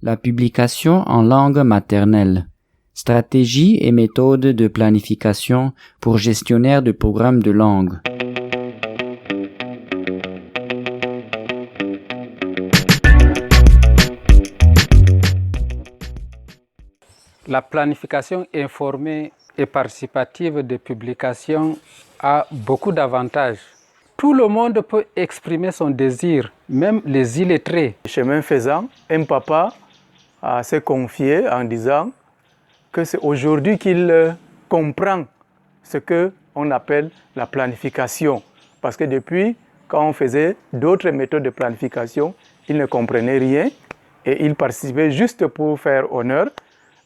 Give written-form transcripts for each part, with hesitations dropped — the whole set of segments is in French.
La publication en langue maternelle. Stratégie et méthodes de planification pour gestionnaire de programmes de langue. La planification informée et participative de publication a beaucoup d'avantages. Tout le monde peut exprimer son désir, même les illettrés. Chemin faisant, un papa s'est confié en disant que c'est aujourd'hui qu'il comprend ce qu'on appelle la planification. Parce que depuis, quand on faisait d'autres méthodes de planification, il ne comprenait rien et il participait juste pour faire honneur.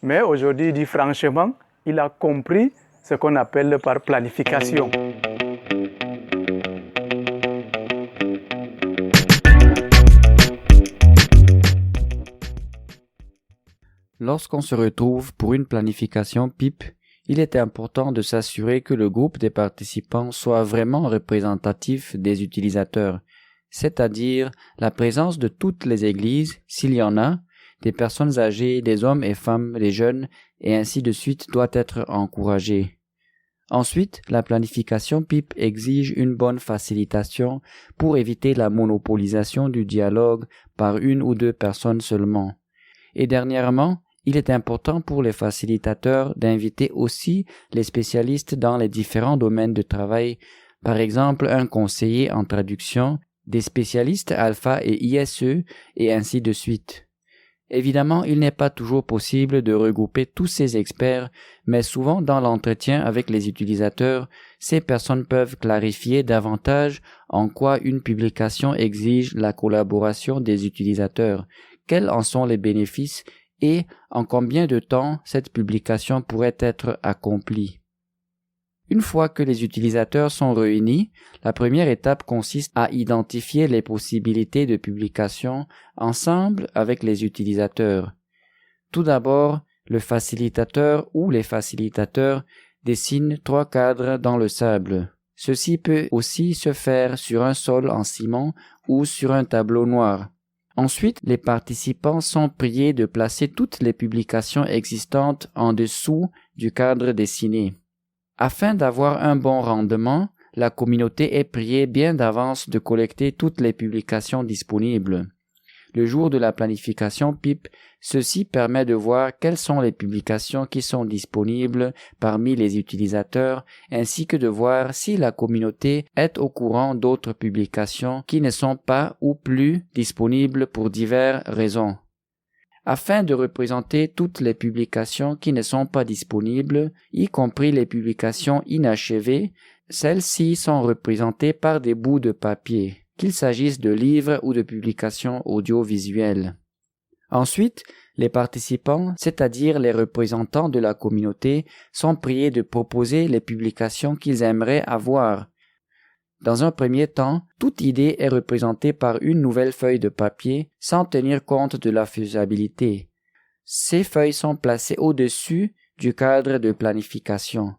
Mais aujourd'hui, il dit franchement, il a compris ce qu'on appelle par planification. Lorsqu'on se retrouve pour une planification PIP, il est important de s'assurer que le groupe des participants soit vraiment représentatif des utilisateurs, c'est-à-dire la présence de toutes les églises, s'il y en a, des personnes âgées, des hommes et femmes, des jeunes, et ainsi de suite doit être encouragée. Ensuite, la planification PIP exige une bonne facilitation pour éviter la monopolisation du dialogue par une ou deux personnes seulement. Et dernièrement, il est important pour les facilitateurs d'inviter aussi les spécialistes dans les différents domaines de travail, par exemple un conseiller en traduction, des spécialistes alpha et ISE, et ainsi de suite. Évidemment, il n'est pas toujours possible de regrouper tous ces experts, mais souvent dans l'entretien avec les utilisateurs, ces personnes peuvent clarifier davantage en quoi une publication exige la collaboration des utilisateurs, quels en sont les bénéfices et en combien de temps cette publication pourrait être accomplie. Une fois que les utilisateurs sont réunis, la première étape consiste à identifier les possibilités de publication ensemble avec les utilisateurs. Tout d'abord, le facilitateur ou les facilitateurs dessinent 3 cadres dans le sable. Ceci peut aussi se faire sur un sol en ciment ou sur un tableau noir. Ensuite, les participants sont priés de placer toutes les publications existantes en dessous du cadre dessiné. Afin d'avoir un bon rendement, la communauté est priée bien d'avance de collecter toutes les publications disponibles. Le jour de la planification PIP, ceci permet de voir quelles sont les publications qui sont disponibles parmi les utilisateurs, ainsi que de voir si la communauté est au courant d'autres publications qui ne sont pas ou plus disponibles pour diverses raisons. Afin de représenter toutes les publications qui ne sont pas disponibles, y compris les publications inachevées, celles-ci sont représentées par des bouts de papier, qu'il s'agisse de livres ou de publications audiovisuelles. Ensuite, les participants, c'est-à-dire les représentants de la communauté, sont priés de proposer les publications qu'ils aimeraient avoir. Dans un premier temps, toute idée est représentée par une nouvelle feuille de papier sans tenir compte de la faisabilité. Ces feuilles sont placées au-dessus du cadre de planification.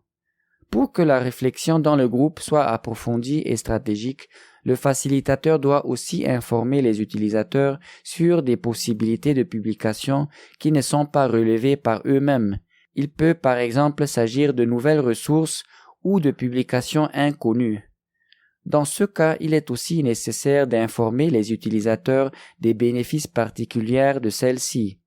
Pour que la réflexion dans le groupe soit approfondie et stratégique, le facilitateur doit aussi informer les utilisateurs sur des possibilités de publication qui ne sont pas relevées par eux-mêmes. Il peut par exemple s'agir de nouvelles ressources ou de publications inconnues. Dans ce cas, il est aussi nécessaire d'informer les utilisateurs des bénéfices particuliers de celles-ci.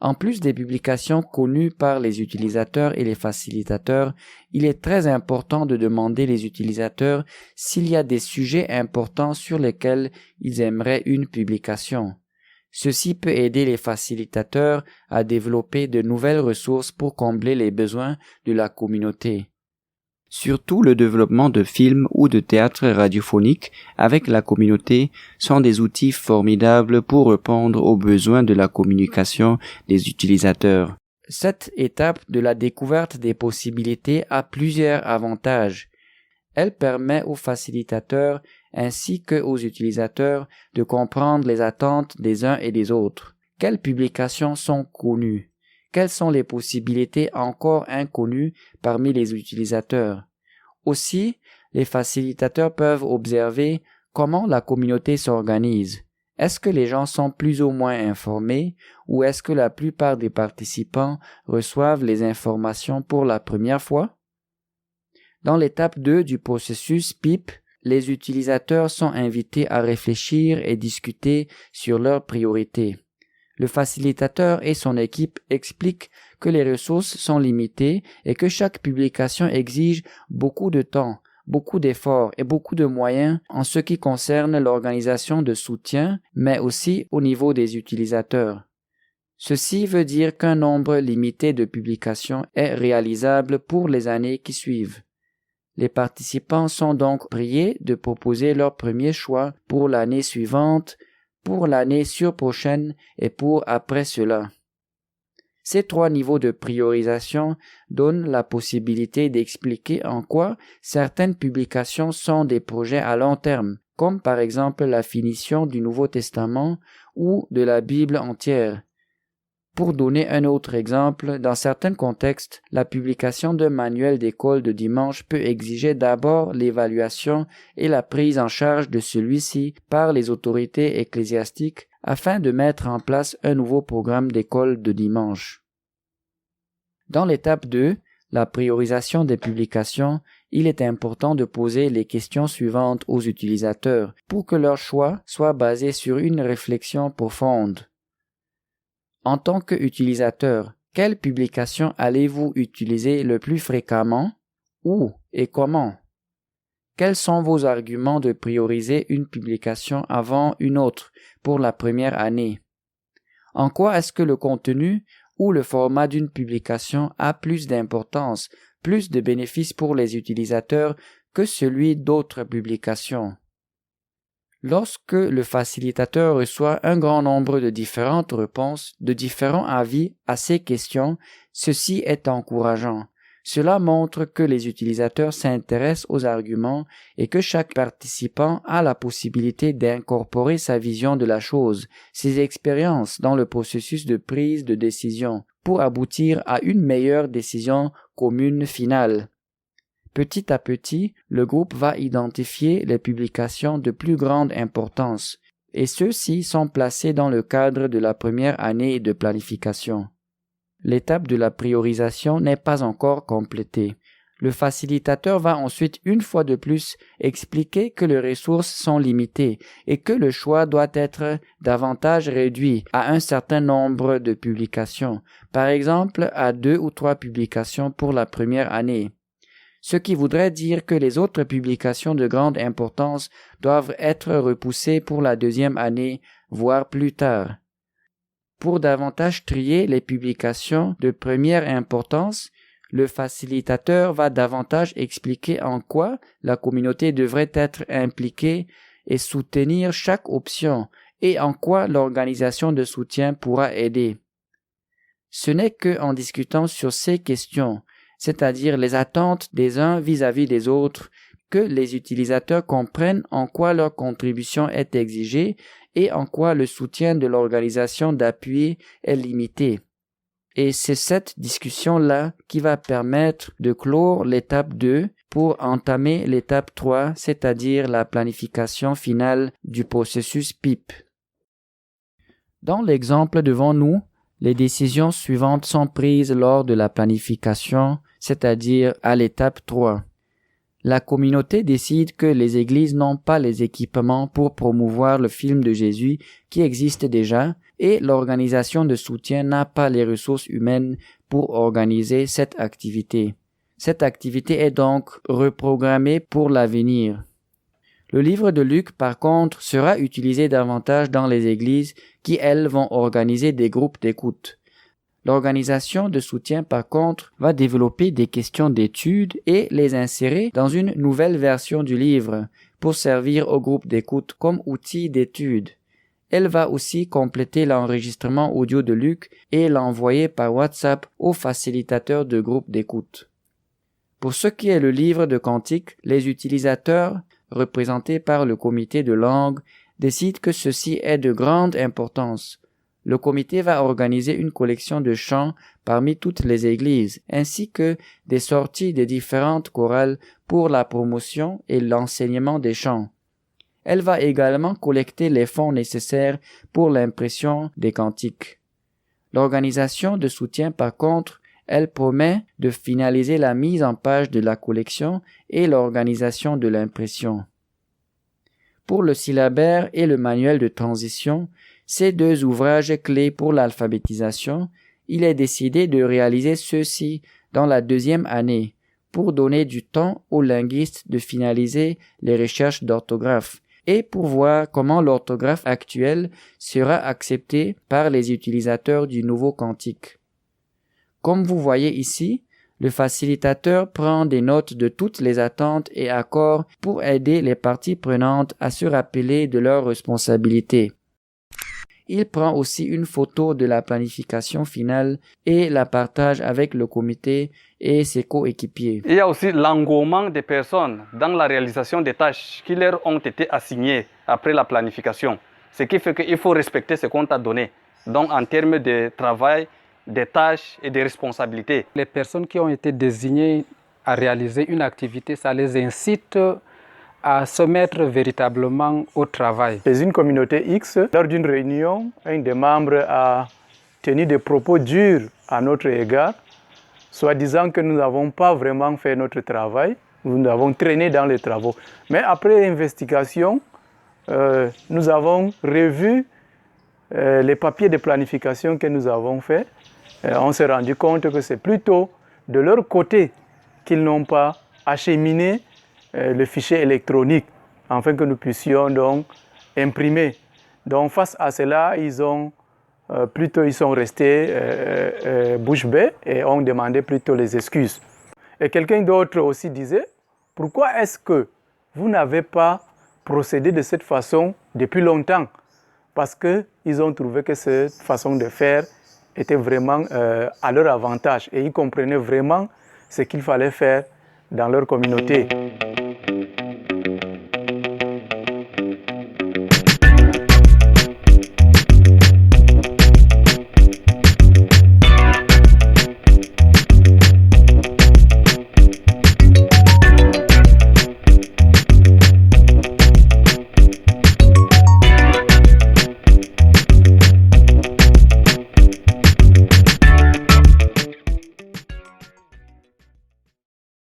En plus des publications connues par les utilisateurs et les facilitateurs, il est très important de demander les utilisateurs s'il y a des sujets importants sur lesquels ils aimeraient une publication. Ceci peut aider les facilitateurs à développer de nouvelles ressources pour combler les besoins de la communauté. Surtout le développement de films ou de théâtre radiophonique avec la communauté sont des outils formidables pour répondre aux besoins de la communication des utilisateurs. Cette étape de la découverte des possibilités a plusieurs avantages. Elle permet aux facilitateurs ainsi qu'aux utilisateurs de comprendre les attentes des uns et des autres. Quelles publications sont connues? Quelles sont les possibilités encore inconnues parmi les utilisateurs? Aussi, les facilitateurs peuvent observer comment la communauté s'organise. Est-ce que les gens sont plus ou moins informés ou est-ce que la plupart des participants reçoivent les informations pour la première fois? Dans l'étape 2 du processus PIP, les utilisateurs sont invités à réfléchir et discuter sur leurs priorités. Le facilitateur et son équipe expliquent que les ressources sont limitées et que chaque publication exige beaucoup de temps, beaucoup d'efforts et beaucoup de moyens en ce qui concerne l'organisation de soutien, mais aussi au niveau des utilisateurs. Ceci veut dire qu'un nombre limité de publications est réalisable pour les années qui suivent. Les participants sont donc priés de proposer leur premier choix pour l'année suivante, pour l'année surprochaine et pour après cela. Ces 3 niveaux de priorisation donnent la possibilité d'expliquer en quoi certaines publications sont des projets à long terme, comme par exemple la finition du Nouveau Testament ou de la Bible entière. Pour donner un autre exemple, dans certains contextes, la publication d'un manuel d'école de dimanche peut exiger d'abord l'évaluation et la prise en charge de celui-ci par les autorités ecclésiastiques afin de mettre en place un nouveau programme d'école de dimanche. Dans l'étape 2, la priorisation des publications, il est important de poser les questions suivantes aux utilisateurs pour que leur choix soit basé sur une réflexion profonde. En tant qu'utilisateur, quelle publication allez-vous utiliser le plus fréquemment? Où et comment? Quels sont vos arguments de prioriser une publication avant une autre pour la première année? En quoi est-ce que le contenu ou le format d'une publication a plus d'importance, plus de bénéfices pour les utilisateurs que celui d'autres publications? Lorsque le facilitateur reçoit un grand nombre de différentes réponses, de différents avis à ces questions, ceci est encourageant. Cela montre que les utilisateurs s'intéressent aux arguments et que chaque participant a la possibilité d'incorporer sa vision de la chose, ses expériences dans le processus de prise de décision, pour aboutir à une meilleure décision commune finale. Petit à petit, le groupe va identifier les publications de plus grande importance, et ceux-ci sont placés dans le cadre de la première année de planification. L'étape de la priorisation n'est pas encore complétée. Le facilitateur va ensuite une fois de plus expliquer que les ressources sont limitées et que le choix doit être davantage réduit à un certain nombre de publications, par exemple à 2 ou 3 publications pour la première année. Ce qui voudrait dire que les autres publications de grande importance doivent être repoussées pour la deuxième année, voire plus tard. Pour davantage trier les publications de première importance, le facilitateur va davantage expliquer en quoi la communauté devrait être impliquée et soutenir chaque option et en quoi l'organisation de soutien pourra aider. Ce n'est qu'en discutant sur ces questions, c'est-à-dire les attentes des uns vis-à-vis des autres, que les utilisateurs comprennent en quoi leur contribution est exigée et en quoi le soutien de l'organisation d'appui est limité. Et c'est cette discussion-là qui va permettre de clore l'étape 2 pour entamer l'étape 3, c'est-à-dire la planification finale du processus PIP. Dans l'exemple devant nous, les décisions suivantes sont prises lors de la planification, c'est-à-dire à l'étape 3. La communauté décide que les églises n'ont pas les équipements pour promouvoir le film de Jésus qui existe déjà et l'organisation de soutien n'a pas les ressources humaines pour organiser cette activité. Cette activité est donc reprogrammée pour l'avenir. Le livre de Luc, par contre, sera utilisé davantage dans les églises qui, elles, vont organiser des groupes d'écoute. L'organisation de soutien, par contre, va développer des questions d'étude et les insérer dans une nouvelle version du livre pour servir au groupe d'écoute comme outil d'étude. Elle va aussi compléter l'enregistrement audio de Luc et l'envoyer par WhatsApp aux facilitateurs de groupe d'écoute. Pour ce qui est le livre de cantiques, les utilisateurs, représentés par le comité de langue, décident que ceci est de grande importance. Le comité va organiser une collection de chants parmi toutes les églises, ainsi que des sorties des différentes chorales pour la promotion et l'enseignement des chants. Elle va également collecter les fonds nécessaires pour l'impression des cantiques. L'organisation de soutien, par contre, elle promet de finaliser la mise en page de la collection et l'organisation de l'impression. Pour le syllabaire et le manuel de transition, ces deux ouvrages clés pour l'alphabétisation, il est décidé de réaliser ceux-ci dans la deuxième année pour donner du temps aux linguistes de finaliser les recherches d'orthographe et pour voir comment l'orthographe actuelle sera acceptée par les utilisateurs du nouveau cantique. Comme vous voyez ici, le facilitateur prend des notes de toutes les attentes et accords pour aider les parties prenantes à se rappeler de leurs responsabilités. Il prend aussi une photo de la planification finale et la partage avec le comité et ses coéquipiers. Il y a aussi l'engouement des personnes dans la réalisation des tâches qui leur ont été assignées après la planification. Ce qui fait qu'il faut respecter ce qu'on t'a donné. Donc en termes de travail, des tâches et des responsabilités. Les personnes qui ont été désignées à réaliser une activité, ça les incite à se mettre véritablement au travail. Chez une communauté X, lors d'une réunion, un des membres a tenu des propos durs à notre égard, soit disant que nous n'avons pas vraiment fait notre travail, nous avons traîné dans les travaux. Mais après investigation, nous avons revu les papiers de planification que nous avons faits. On s'est rendu compte que c'est plutôt de leur côté qu'ils n'ont pas acheminé le fichier électronique afin que nous puissions donc imprimer. Donc face à cela, ils sont restés bouche bée et ont demandé plutôt les excuses. Et quelqu'un d'autre aussi disait, pourquoi est-ce que vous n'avez pas procédé de cette façon depuis longtemps? Parce qu'ils ont trouvé que cette façon de faire était vraiment à leur avantage et ils comprenaient vraiment ce qu'il fallait faire dans leur communauté.